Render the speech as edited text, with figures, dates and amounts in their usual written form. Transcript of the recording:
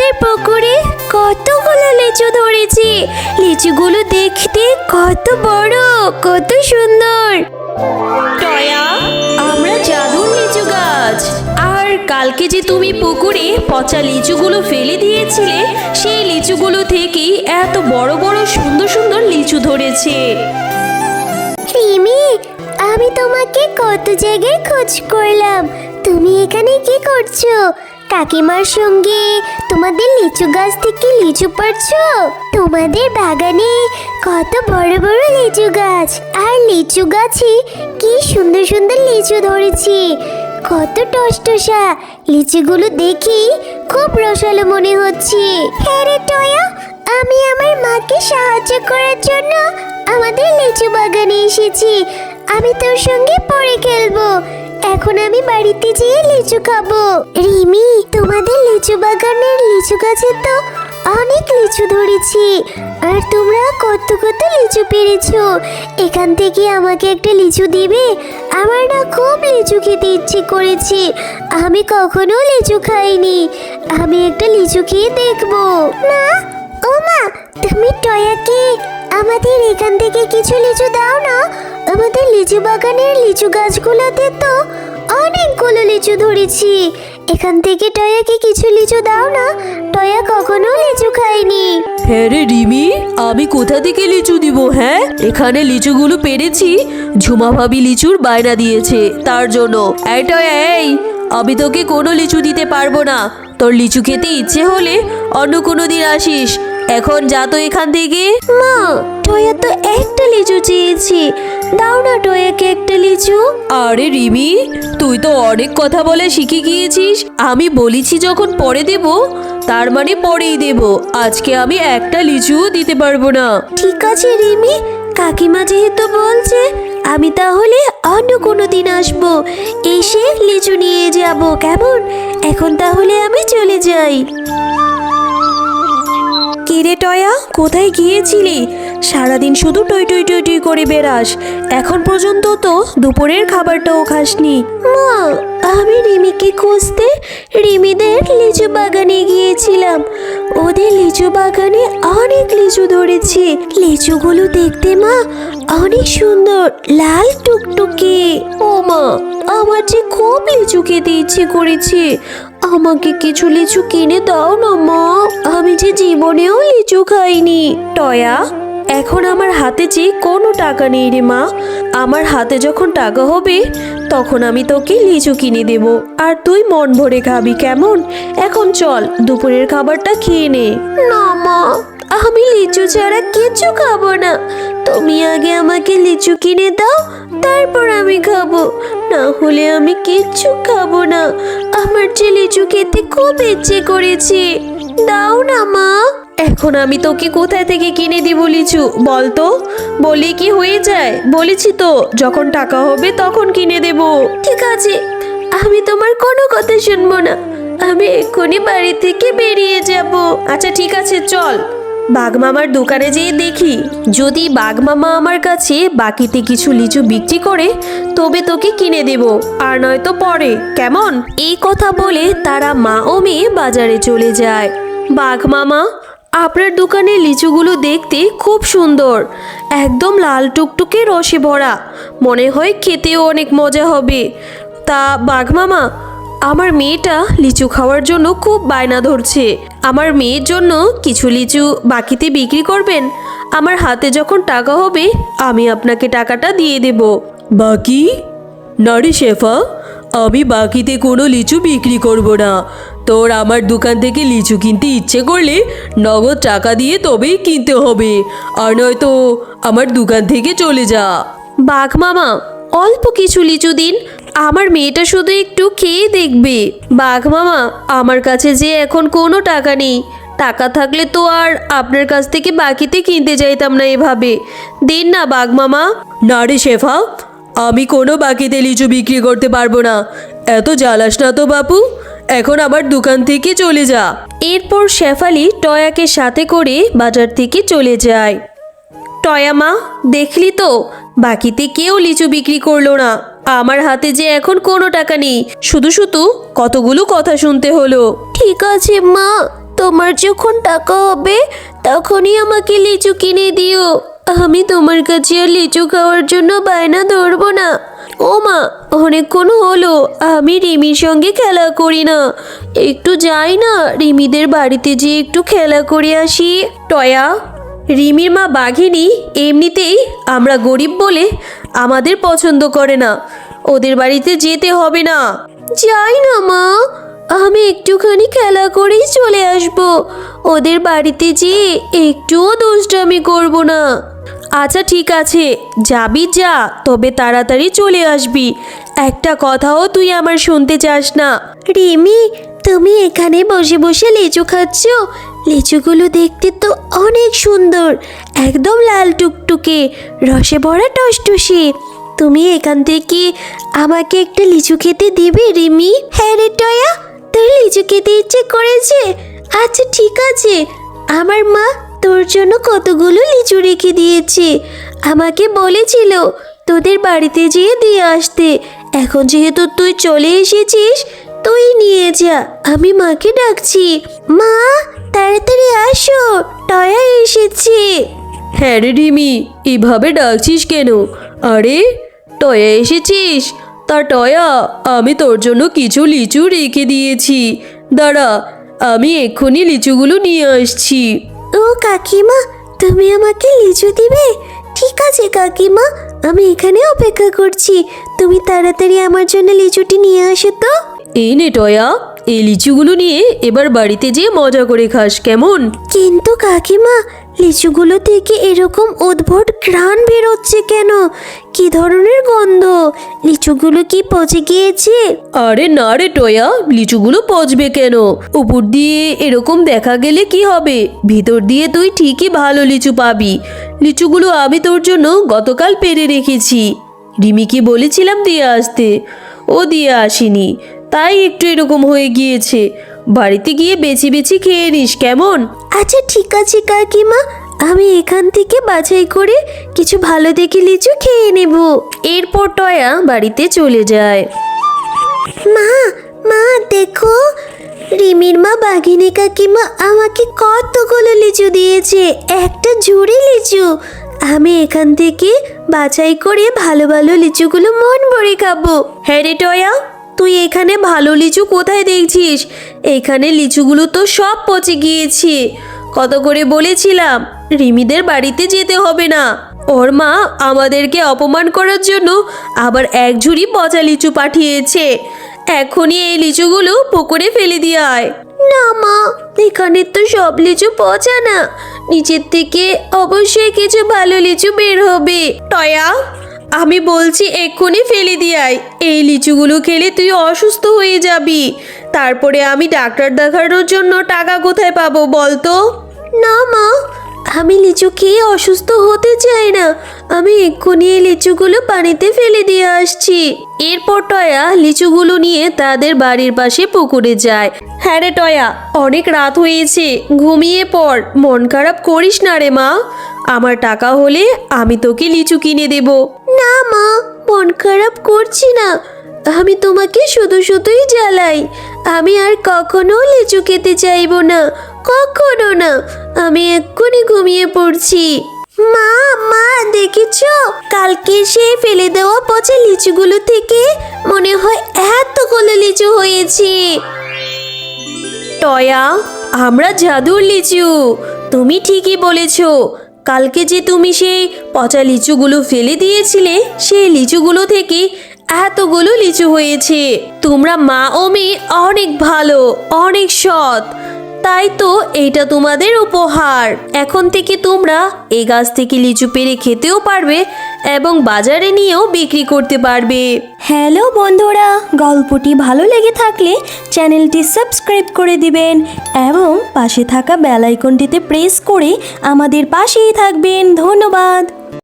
আমাদের পুকুরে কতগুলো লিচু ধরেছে। লিচুগুলো দেখতে কত বড়, কত সুন্দর। টয়া, আমরা জাদুর লিচু গাছ। আর কালকে যে তুমি পুকুরে পচা লিচুগুলো ফেলে দিয়েছিলে, সেই লিচুগুলো থেকেই এত বড় বড় সুন্দর সুন্দর লিচু ধরেছে। রিমি, আমি তোমাকে কত জায়গায় খোঁজ করলাম। তুমি এখানে কি করছো? কাকিমার সঙ্গে তোমাদের লিচু গাছ থেকে লিচু পাড়ছো? তোমাদের বাগানে কত বড় বড় লিচু গাছ, আর লিচু গাছে কি সুন্দর সুন্দর লিচু ধরেছে, কত টসটসা। লিচুগুলো দেখি খুব রসালো মনে হচ্ছে। হ্যাঁ রে টয়া, আমি আমার মাকে সাহায্য করার জন্য আমাদের লিচু বাগানে এসেছি। আমি তোর সঙ্গে পরে খেলবো। এখন আমি বাড়িতে যেয়ে লিচু খাবো। রিমি, তোমাদের লিচু বাগানের লিচু গাছে তো অনেক লিচু ধরেছি, আর তোমরা কত কত লিচু পেরেছো। এখান থেকে আমাকে একটা লিচু দিবে? আমার না খুব লিচু খেতে ইচ্ছে করেছে। আমি কখনো লিচু খাইনি। আমি একটা লিচু খেয়ে দেখবো। না, ও মা, তুমি টয়াকে আমাদের এখান থেকে কিছু লিচু দাও না। আমাদের লিচু বাগানের লিচু গাছগুলোতে তো অনেকগুলো লিচু ধরেছি। এখান থেকে টয়াকে কিছু লিচু দাও না। টয়া কখনো লিচু খায়নি। হ্যাঁ রে রিমি, আমি কোথা থেকে লিচু দিব? হ্যাঁ, এখানে লিচুগুলো পেরেছি ঝুমা ভাবি লিচুর বায়না দিয়েছে, তার জন্য। এই টয়া, এই, আমি তোকে কোনো লিচু দিতে পারবো না। তোর লিচু খেতে ইচ্ছে হলে অন্য কোনো দিন আসিস। এখন যা তো এখান থেকে। মা, টয়া তো একটা লিচু চেয়েছি, দাও না টয়াকে একটা লিচু। আরে রিমি, তুই তো অনেক কথা বলে শিখে গিয়েছিস। আমি বলেছি যখন পরে দেব, তার মানে পরেই দেব। আজকে আমি একটা লিচু দিতে পারবো না। ঠিক আছে রিমি, কাকিমা যেহেতু বলছে, আমি তাহলে অন্য কোনো দিন আসবো, এসে লিচু নিয়ে যাব, কেমন? এখন তাহলে আমি চলে যাই। কিরে টয়া, কোথায় গিয়েছিলি? সারাদিন শুধু টই টই টই টই করে বেড়াস। এখন পর্যন্ত তো দুপুরের খাবারটাও খাসনি। মা, আমি রিমিকে খুঁজতে রিমিদের লিচু বাগানে গিয়েছিলাম। ওদের লিচু বাগানে অনেক লিচু ধরেছে। লিচুগুলো দেখতে মা অনেক সুন্দর, লাল টুকটুকে। ও মা, আমার যে খুব লিচু খেতে ইচ্ছে করেছে। আমাকে কিছু লিচু কিনে দাও না মা, আমি যে জীবনেও লিচু খাইনি। টয়া, এখন আমার হাতে যে কোনো টাকা নেই রে মা। আমার হাতে যখন টাকা হবে তখন আমি তোকে লিচু কিনে দেব, আর তুই মন ভরে খাবি, কেমন? এখন চল, দুপুরের খাবারটা খেয়ে নে। না মা, আমি লিচু ছাড়া কিছু খাবো না। তুমি আগে আমাকে লিচু কিনে দাও, তারপর আমি খাবো। না হলে আমি কিচ্ছু খাবো না। আমার যে লিচু খেতে খুব ইচ্ছে করেছে, দাও না মা। এখন আমি তোকে কোথায় থেকে কিনে দিব লিচু বল তো? বলি কি হয়ে যায়? বলেছি তো, যখন টাকা হবে তখন কিনে দেব। ঠিক আছে, আমি তোমার কোনো কথা শুনবো না। আমি এক্ষুনি বাড়ি থেকে বেরিয়ে যাব। আচ্ছা ঠিক আছে, চল বাঘমামার দোকানে যেয়ে দেখি, যদি বাঘমামা আমার কাছে বাকিতে কিছু লিচু বিক্রি করে তবে তোকে কিনে দেব, আর নয়তো পরে, কেমন? এই কথা বলে তারা মা ও মেয়ে বাজারে চলে যায়। বাঘমামা, আপনার দোকানে লিচুগুলো দেখতে খুব সুন্দর, একদম লাল টুকটুকে রসে ভরা, মনে হয় খেতেও অনেক মজা হবে। তা বাঘমামা, আমার মেয়েটা লিচু খাওয়ার জন্য খুব বায়না ধরছে। আমার মেয়ের জন্য কিছু লিচু বাকিতে বিক্রি করবেন? আমার হাতে যখন টাকা হবে আমি আপনাকে টাকাটা দিয়ে দেব। বাকি? না রে শেফা, আমি বাকিতে কোনো লিচু বিক্রি করব না। তোর আমার দোকান থেকে লিচু কিনতে ইচ্ছে করলে নগদ টাকা দিয়ে তবেই কিনতে হবে, আর নয়তো আমার দোকান থেকে চলে যা। বাঘ মামা, অল্প কিছু লিচু দিন, আমার মেয়েটা শুধু একটু খেয়ে দেখবে। বাঘ মামা, আমার কাছে যে এখন কোনো টাকা নেই। টাকা থাকলে তো আর আপনার কাছ থেকে বাকিতে কিনতে যাইতাম না এভাবে। দিন না বাঘ মামা। না রে শেফা, আমি কোনো বাকিতে লিচু বিক্রি করতে পারবো না। এত জ্বালাস না তো বাপু, এখন আমার দোকান থেকে চলে যা। এরপর শেফালি টয়াকে সাথে করে বাজার থেকে চলে যায়। টয়া মা, দেখলি তো, বাকিতে কেউ লিচু বিক্রি করলো না। আমার হাতে যে এখন কোনো টাকা নেই, শুধু শুধু কতগুলো কথা শুনতে হলো। ঠিক আছে মা, তোমার যখন টাকা হবে তখনই আমাকে লিচু কিনে দিও। আমি তোমার কাছে আর লিচু খাওয়ার জন্য বায়না ধরবো না। ও মা, অনেকক্ষণ হলো আমি রিমির সঙ্গে খেলা করি না। একটু যাই না রিমিদের বাড়িতে যেয়ে একটু খেলা করে আসি। টয়া, রিমির মা বাঘিনী এমনিতেই আমরা গরিব বলে আমাদের পছন্দ করে না। ওদের বাড়িতে যেতে হবে না। যাই না মা, আমি একটুখানি খেলা করেই চলে আসব। ওদের বাড়িতে যেয়ে একটুও দুষ্টামি করব না। আচ্ছা ঠিক আছে, যাবি যা, তবে তাড়াতাড়ি চলে আসবি। একটা কথাও তুই আমার শুনতে চাস না। রিমি, তুমি এখানে বসে বসে লিচু খাচ্ছ? লিচুগুলো দেখতে তো অনেক সুন্দর, একদম লাল টুকটুকে, রসে ভরা টসটসে। তুমি এখান থেকে আমাকে একটা লিচু খেতে দিবে রিমি? হ্যাঁ রে টয়া, তোর লিচু খেতে ইচ্ছে করেছে? আচ্ছা ঠিক আছে, আমার মা তোর জন্য কতগুলো লিচু রেখে দিয়েছে। আমাকে বলেছিল তোদের বাড়িতে যেয়ে দিয়ে আসতে। এখন যেহেতু তুই চলে এসেছিস, তুই নিয়ে যা। আমি মাকে ডাকছি। মা, তাড়াতাড়ি আসো, টয়া এসেছে। হ্যাঁ রে রিমি, এভাবে ডাকছিস কেন? আরে টয়া এসেছিস? তা টয়া, আমি তোর জন্য কিছু লিচু রেখে দিয়েছি। দাঁড়া, আমি এক্ষুনি লিচুগুলো নিয়ে আসছি। ও কাকিমা, তুমি আমাকে লিচু দিবে? ঠিক আছে কাকিমা, আমি এখানে অপেক্ষা করছি। তুমি তাড়াতাড়ি আমার জন্য লিচুটি নিয়ে আসো তো। এই নে টয়া, এই লিচুগুলো নিয়ে এবার বাড়িতে যেয়ে মজা করে খাস, কেমন? কিন্তু কাকিমা, লিচুগুলো থেকে এরকম অদ্ভুত ঘ্রাণ বেরোচ্ছে কেন? কি ধরনের গন্ধ? লিচুগুলো কি পচে গিয়েছে? আরে না রে টয়া, লিচুগুলো পচবে কেন? উপর দিয়ে এরকম দেখা গেলে কি হবে? ভিতর দিয়ে তুই ঠিকই ভালো লিচু পাবি। লিচুগুলো আমি তোর জন্য গতকাল পেরে রেখেছি। রিমিকে বলেছিলাম দিয়ে আসতে, ও দিয়ে আসেনি, তাই একটু এরকম হয়ে গিয়েছে। বাড়িতে গিয়ে বেছে বেছে খেয়ে নিস, কেমন? আচ্ছা ঠিক আছে কাকিমা, আমি এখান থেকে বাছাই করে কিছু ভালো দেখে লিচু খেয়ে নেব। এরপর টয়া বাড়িতে চলে যায়। মা, মা দেখো, রিমির মা বাঘিনী কাকিমা আমাকে কতগুলো লিচু দিয়েছে, একটা ঝুড়ি লিচু। আমি এখান থেকে বাছাই করে ভালো ভালো লিচুগুলো মন ভরে খাবো। হ্যাঁ রে টয়া, তুই এখানে ভালো লিচু কোথায় দেখছিস? এখানে লিচুগুলো তো সব পচে গিয়েছে। কত করে বলেছিলাম রিমিদের বাড়িতে যেতে হবে না। ওর মা আমাদেরকে অপমান করার জন্য আবার এক ঝুড়ি পচা লিচু পাঠিয়েছে। এখনই এই লিচুগুলো পুকুরে ফেলে দিয়ে আয়। না মা, এখানে তো সব লিচু পচা না, নিচের থেকে অবশ্যই কিছু ভালো লিচু বের হবে। টয়া, আমি বলছি এক্ষুনি ফেলে দিয়ে আয়। এই লিচুগুলো খেলে তুই অসুস্থ হয়ে যাবি। তারপরে আমি ডাক্তার দেখানোর জন্য টাকা কোথায় পাবো বলতো? না মা, আমি লিচু খেয়ে অসুস্থ হতে চাই না। আমি এক্ষুনি এই লিচুগুলো পানিতে ফেলে দিয়ে আসছি। এরপর টয়া লিচুগুলো নিয়ে তাদের বাড়ির পাশে পুকুরে যায়। হ্যাঁ রে টয়া, অনেক রাত হয়েছে, ঘুমিয়ে পড়। মন খারাপ করিস না রে মা, আমার টাকা হলে আমি তোকে লিচু কিনে দেব। না মা, মন খারাপ করছি না, আমি তোমাকে শুধু শুধুই জ্বালাই। আমি আর কখনো লিচু খেতে চাইবো না, কখনো না। আমি এক্ষুনি ঘুমিয়ে পড়ছি। মা, মা দেখেছো, কালকে সে ফেলে দেওয়া পচা লিচুগুলো থেকে মনে হয় এতগুলো লিচু হয়েছে। টয়া, আমরা জাদুর লিচু। তুমি ঠিকই বলেছো, কালকে যে তুমি সেই পচা লিচুগুলো ফেলে দিয়েছিলে, সেই লিচুগুলো থেকে এতগুলো লিচু হয়েছে। তোমরা মা ও মেয়ে অনেক ভালো, অনেক সৎ, তাই তো এইটা তোমাদের উপহার। এখন থেকে তোমরা এই গাছ থেকে লিচু পেড়ে খেতেও পারবে এবং বাজারে নিয়েও বিক্রি করতে পারবে। হ্যালো বন্ধুরা, গল্পটি ভালো লেগে থাকলে চ্যানেলটি সাবস্ক্রাইব করে দিবেন এবং পাশে থাকা বেল আইকনটিতে প্রেস করে আমাদের পাশেই থাকবেন। ধন্যবাদ।